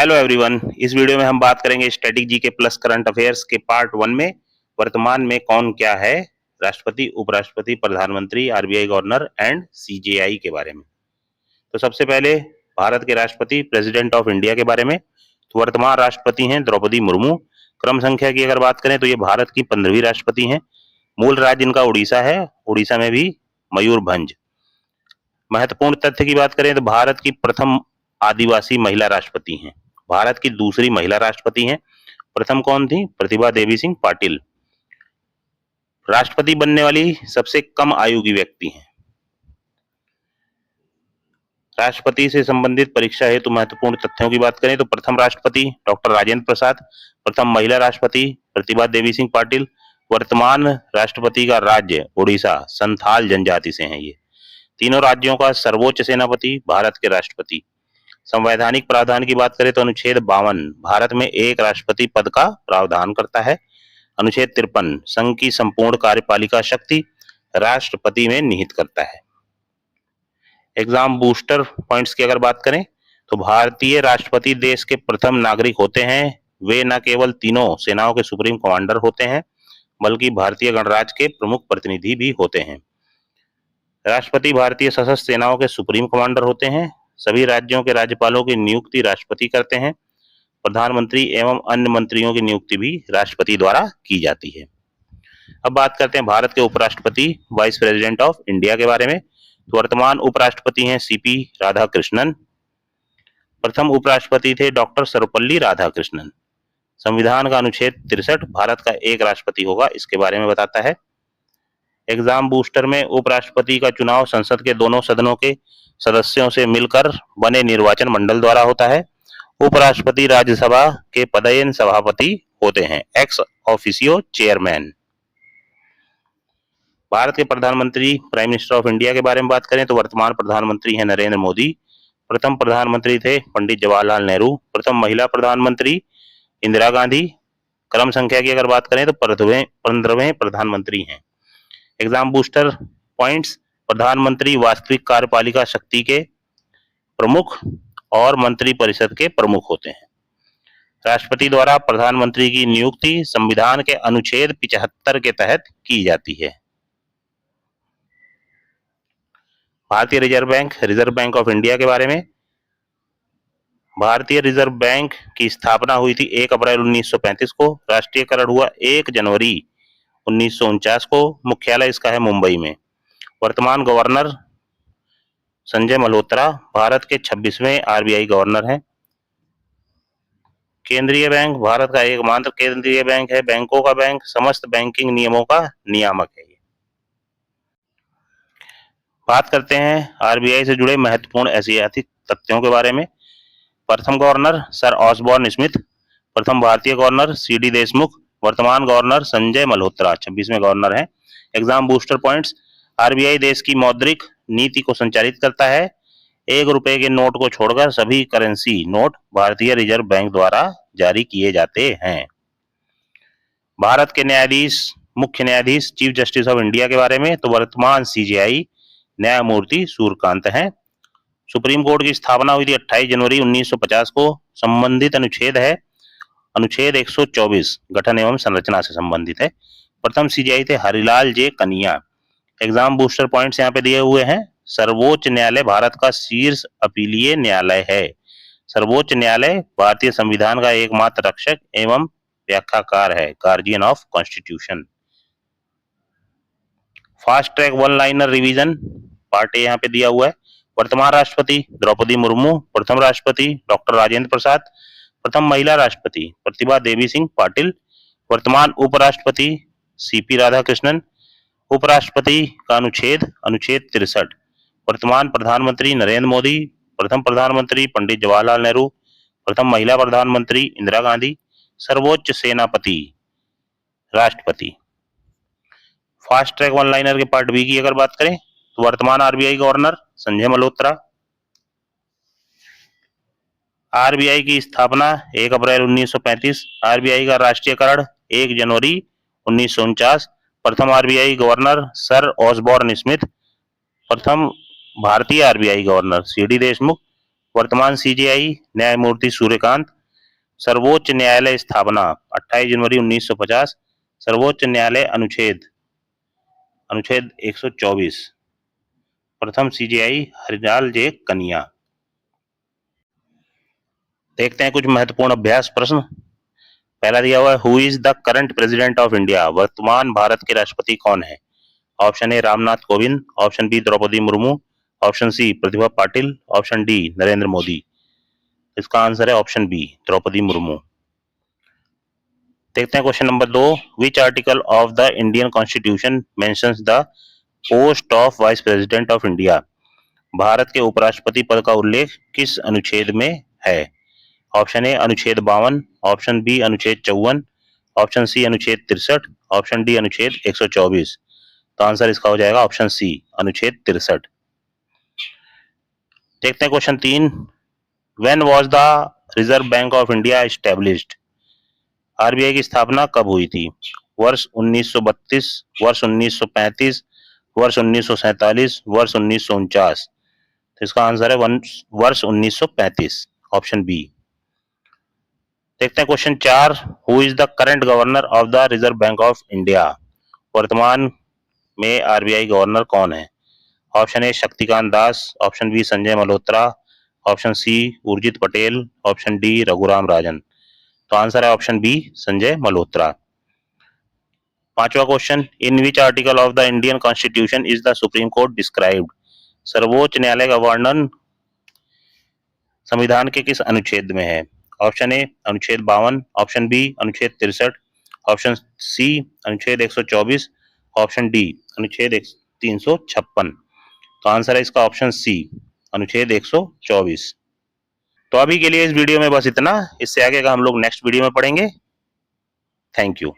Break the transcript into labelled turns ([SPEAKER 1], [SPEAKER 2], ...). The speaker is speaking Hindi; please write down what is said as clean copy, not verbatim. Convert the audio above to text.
[SPEAKER 1] Hello everyone. इस वीडियो में हम बात करेंगे static GK plus current affairs के पार्ट 1 में वर्तमान में कौन क्या है, राष्ट्रपति, उपराष्ट्रपति, प्रधानमंत्री, आरबीआई गवर्नर एंड सीजेआई के बारे में। तो सबसे पहले भारत के राष्ट्रपति, प्रेसिडेंट ऑफ इंडिया के बारे में। तो वर्तमान राष्ट्रपति हैं द्रौपदी मुर्मू। क्रम संख्या की अगर बात करें तो ये भारत की 15वीं राष्ट्रपति हैं। मूल राज्य इनका उड़ीसा है, उड़ीसा में भी मयूरभंज। महत्वपूर्ण तथ्य की बात करें तो भारत की प्रथम आदिवासी महिला राष्ट्रपति हैं। भारत की दूसरी महिला राष्ट्रपति हैं। प्रथम कौन थी? प्रतिभा देवी सिंह पाटिल। राष्ट्रपति बनने वाली सबसे कम आयु की व्यक्ति हैं। राष्ट्रपति से संबंधित परीक्षा हेतु महत्वपूर्ण तथ्यों की बात करें तो प्रथम राष्ट्रपति डॉक्टर राजेंद्र प्रसाद, प्रथम महिला राष्ट्रपति प्रतिभा देवी सिंह पाटिल। वर्तमान राष्ट्रपति का राज्य उड़ीसा, संथाल जनजाति से हैं ये। तीनों राज्यों का सर्वोच्च सेनापति भारत के राष्ट्रपति। संवैधानिक प्रावधान की बात करें तो अनुच्छेद 52 भारत में एक राष्ट्रपति पद का प्रावधान करता है। अनुच्छेद 53 संघ की संपूर्ण कार्यपालिका शक्ति राष्ट्रपति में निहित करता है। एग्जाम बूस्टर पॉइंट्स की अगर बात करें तो भारतीय राष्ट्रपति देश के प्रथम नागरिक होते हैं। वे न केवल तीनों सेनाओं के सुप्रीम कमांडर होते हैं बल्कि भारतीय गणराज्य के प्रमुख प्रतिनिधि भी होते हैं। राष्ट्रपति भारतीय सशस्त्र सेनाओं के सुप्रीम कमांडर होते हैं। सभी राज्यों के राज्यपालों की नियुक्ति राष्ट्रपति करते हैं। प्रधानमंत्री एवं अन्य मंत्रियों की नियुक्ति भी राष्ट्रपति द्वारा की जाती है। अब बात करते हैं भारत के उपराष्ट्रपति, वाइस प्रेसिडेंट ऑफ इंडिया के बारे में। तो वर्तमान उपराष्ट्रपति हैं सीपी राधाकृष्णन। प्रथम उपराष्ट्रपति थे डॉक्टर सर्वपल्ली राधाकृष्णन। संविधान का अनुच्छेद 63 भारत का एक राष्ट्रपति होगा, इसके बारे में बताता है। एग्जाम बूस्टर में उपराष्ट्रपति का चुनाव संसद के दोनों सदनों के सदस्यों से मिलकर बने निर्वाचन मंडल द्वारा होता है। उपराष्ट्रपति राज्यसभा के पदेन सभापति होते हैं, एक्स ऑफिसियो चेयरमैन। भारत के प्रधानमंत्री, प्राइम मिनिस्टर ऑफ इंडिया के बारे में बात करें तो वर्तमान प्रधानमंत्री हैं नरेंद्र मोदी। प्रथम प्रधानमंत्री थे पंडित जवाहरलाल नेहरू। प्रथम महिला प्रधानमंत्री इंदिरा गांधी। क्रम संख्या की अगर बात करें तो 15वें प्रधानमंत्री हैं। एग्जाम बूस्टर पॉइंट्स, प्रधानमंत्री वास्तविक कार्यपालिका शक्ति के प्रमुख और मंत्री परिषद के प्रमुख होते हैं। राष्ट्रपति द्वारा प्रधानमंत्री की नियुक्ति संविधान के अनुच्छेद 75 के तहत की जाती है। भारतीय रिजर्व बैंक ऑफ इंडिया के बारे में। भारतीय रिजर्व बैंक की स्थापना हुई थी 1 अप्रैल 1935 को। राष्ट्रीयकरण हुआ 1 जनवरी 1949 को। मुख्यालय इसका है मुंबई में। वर्तमान गवर्नर संजय मल्होत्रा भारत के 26वें आरबीआई गवर्नर हैं। केंद्रीय बैंक भारत का एकमात्र केंद्रीय बैंक है, बैंकों का बैंक, समस्त बैंकिंग नियमों का नियामक है। बात करते हैं आरबीआई से जुड़े महत्वपूर्ण ऐतिहासिक तथ्यों के बारे में। प्रथम गवर्नर सर ऑसबॉर्न स्मिथ। प्रथम भारतीय गवर्नर सीडी देशमुख। वर्तमान गवर्नर संजय मल्होत्रा 26वें गवर्नर हैं। एग्जाम बूस्टर पॉइंट्स, आरबीआई देश की मौद्रिक नीति को संचालित करता है। 1 रुपए के नोट को छोड़कर सभी करेंसी नोट भारतीय रिजर्व बैंक द्वारा जारी किए जाते हैं। भारत के न्यायाधीश, मुख्य न्यायाधीश, चीफ जस्टिस ऑफ इंडिया के बारे में। तो वर्तमान सीजेआई न्यायमूर्ति सूर्यकांत हैं। सुप्रीम कोर्ट की स्थापना हुई थी 28 जनवरी 1950 को। संबंधित अनुच्छेद है अनुच्छेद 124, गठन एवं संरचना से संबंधित है। प्रथम सीजेआई थे हरिलाल जे कनिया। एग्जाम बूस्टर पॉइंट्स यहाँ पे दिए हुए हैं। सर्वोच्च न्यायालय भारत का शीर्ष अपीलीय न्यायालय है। सर्वोच्च न्यायालय भारतीय संविधान का एकमात्र रक्षक एवं व्याख्याकार है, guardian of constitution. Fast track one liner revision part A यहाँ पे दिया हुआ है। वर्तमान राष्ट्रपति द्रौपदी मुर्मू। प्रथम राष्ट्रपति डॉक्टर राजेंद्र प्रसाद। प्रथम महिला राष्ट्रपति प्रतिभा देवी सिंह पाटिल। वर्तमान उपराष्ट्रपति सीपी राधाकृष्णन। उपराष्ट्रपति का अनुच्छेद 63। वर्तमान प्रधानमंत्री नरेंद्र मोदी। प्रथम प्रधानमंत्री पंडित जवाहरलाल नेहरू। प्रथम महिला प्रधानमंत्री इंदिरा गांधी। सर्वोच्च सेनापति राष्ट्रपति। फास्ट ट्रैक वन लाइनर के पार्ट बी की अगर बात करें तो वर्तमान RBI governor Sanjay Malhotra. RBI की स्थापना 1 अप्रैल 1935। आरबीआई का राष्ट्रीयकरण 1 जनवरी 1949। प्रथम RBI governor Sir Osborne Smith. प्रथम भारतीय आरबीआई गवर्नर सीडी देशमुख। वर्तमान सीजेआई न्यायमूर्ति सूर्यकांत। सर्वोच्च न्यायालय स्थापना 28 जनवरी 1950। सर्वोच्च न्यायालय अनुच्छेद 124। प्रथम सीजेआई हरिलाल जे कनिया। देखते हैं कुछ महत्वपूर्ण अभ्यास प्रश्न। पहला दिया हुआ है, who is the current president of India? वर्तमान भारत के राष्ट्रपति कौन है? Option A Ramnath Kovind, option B Droupadi Murmu, option C Pratibha Patil, option D Narendra Modi. इसका आंसर है ऑप्शन बी द्रौपदी मुर्मू। देखते हैं question number 2, which article of the Indian constitution mentions the post of vice president of India? Bharat के उपराष्ट्रपति पद का उल्लेख किस अनुच्छेद में है? ऑप्शन ए अनुच्छेद 52, ऑप्शन बी अनुच्छेद 54, ऑप्शन सी अनुच्छेद 63, ऑप्शन डी अनुच्छेद 124। तो आंसर इसका हो जाएगा ऑप्शन सी अनुच्छेद 63। देखते हैं question 3, when was the reserve bank of India established? RBI की स्थापना कब हुई थी? वर्ष 1932, वर्ष 1935, वर्ष 1947, वर्ष 1949। तो इसका आंसर है वर्ष 1935, ऑप्शन बी। देखते हैं question 4, who is the current governor of the reserve bank of India? वर्तमान में आरबीआई गवर्नर कौन है? Option A Shaktikanta Das, option B Sanjay Malhotra, option C Urjit Patel, option D Raghuram Rajan. तो आंसर है ऑप्शन बी संजय मल्होत्रा। पांचवा question, in which article of the Indian constitution is the supreme court described? सर्वोच्च न्यायालय का वर्णन संविधान के किस अनुच्छेद में है? ऑप्शन ए अनुच्छेद 52, ऑप्शन बी अनुच्छेद 63, ऑप्शन सी अनुच्छेद 124, ऑप्शन डी अनुच्छेद 356। तो आंसर है इसका ऑप्शन सी अनुच्छेद 124। तो अभी के लिए इस वीडियो में बस इतना, इससे आगे का हम लोग नेक्स्ट वीडियो में पढ़ेंगे। Thank you.